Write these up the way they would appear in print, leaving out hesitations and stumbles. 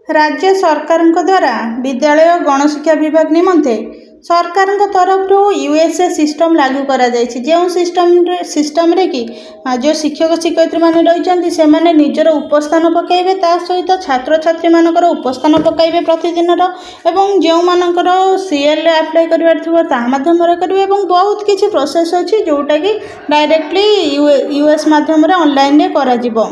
राज्य सरकार द्वारा विद्यालय और गणशिक्षा विभाग निमंते सरकार तरफ यूएसए सिस्टम लागू करा जायछि। जो सिस्टम रे कि जो शिक्षक शिक्षयित्री माने रही से माने निजर उपस्थान पकाइबे, ता सहित छात्र छात्री मानकर उपस्थान पकाइबे प्रतिदिन एवं जो मानकर सीएल अप्लाई करिवार थिबो ता माध्यम रे करिवे एवं बहुत किछि प्रोसेस अछि जोटा कि डायरेक्टली यूएस माध्यम रे ऑनलाइन रे करा जिवो।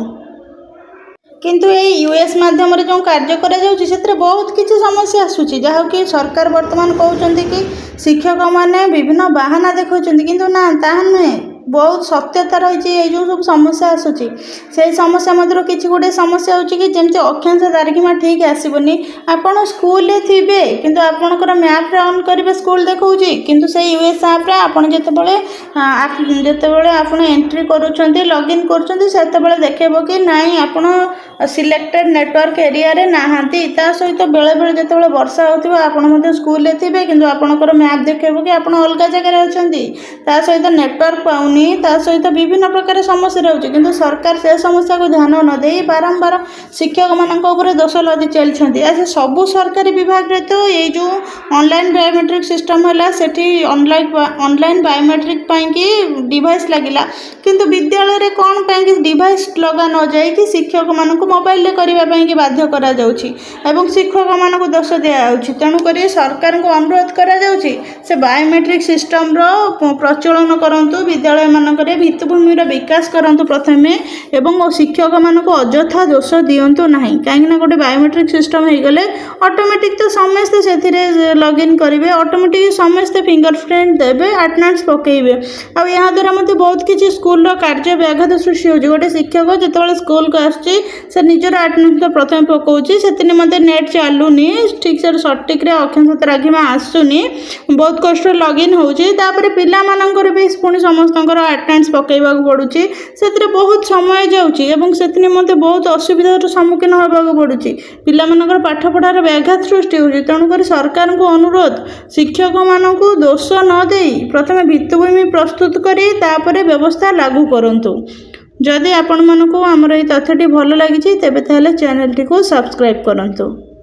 किंतु ये यूएस माध्यम जो कार्य कर बहुत किसी समस्या आसूची जहाँकि सरकार वर्तमान कहते कि शिक्षक मैंने विभिन्न बाहाना देखा किंतु ना ता नुहे बहुत सत्यता रही जो सब समस्या आसूची से समस्या मध्य किसी गोटे समस्या होची कि जमती अक्षांश तारीखमा ठीक आसबनी आपड़ स्कूल थे किंतु आपणकर मैप रे ऑन करेंगे स्कूल देखा किंतु से यूएस ऐप रे आपन जितेबाला आप एंट्री करुँच लॉगिन कर देखेब कि नाई आपन सिलेक्टेड नेटवर्क एरिया रे नहांती ता सहित बेले बेले जिते वर्षा होथिबो आपण मते स्कूल रे थिबे किंतु आपणकर मैप देखेबो कि आपण अलग जगह अछंती ता सहित नेटवर्क पाउनी ता सहित विभिन्न प्रकार समस्या रहउची किंतु सरकार से समस्या को ध्यान न दे बारंबार शिक्षक मानक ऊपर दोष लदी चलछंती। आज सबु सरकारी विभाग रे तो ये जो ऑनलाइन बायोमेट्रिक सिस्टम हला सेठी ऑनलाइन बायोमेट्रिक पाई कि डिवाइस लागिला किंतु विद्यालय रे कोन पाई कि डिवाइस लगा न जाय कि शिक्षक मानक मोबाइल करने बाध्य करा जाउछि एवं शिक्षक मानक दोष दिया तेणुक सरकार को अनुरोध करा जाउछि से बायोमेट्रिक सिस्टम रो प्रचलन करंतु विद्यालय मानक भित्तिभूमि विकास करंतु प्रथमे एवं शिक्षक मानक अजथा दोष दियंतु नहीं कहीं गोटे बायोमेट्रिक सिस्टम हो गले ऑटोमेटिक तो समस्ते से लॉगिन करेंगे ऑटोमेटिक समस्ते फिंगरप्रिंट देवे अटेंडेंस पकेबे आ यहाँ द्वारा मत बहुत किसी स्कूल कार्य व्याघात सृष्टि हो गोटे शिक्षक जिते स्कूल को आसुची से निजर अटेंडेंस तो प्रथम पकाउछि से मते नेट चलुनी ठीक से सटीक रे अक्षांश तारीखमा आसुनी बहुत कष्ट लॉगिन होउछि तापर पिला मानकर भी पुणी समस्तंकर अटेंडेंस पकेबाक पड़ुछि से बहुत समय जाउछि एवं से मते बहुत असुविधार सम्मुखीन होबाक पड़ुछि पिला मानकर पाठ पढ़ार व्याघात सृष्टि होउछि। तेणुकर सरकार को अनुरोध शिक्षक मानक दोष न देई प्रथमे भित्तिभूमि प्रस्तुत करी तापर व्यवस्था लागू करंतु। जदि आपण मानक आमर ये तथ्यटी भल लगी तेबे ताहले चैनल टी को सब्सक्राइब करंतु।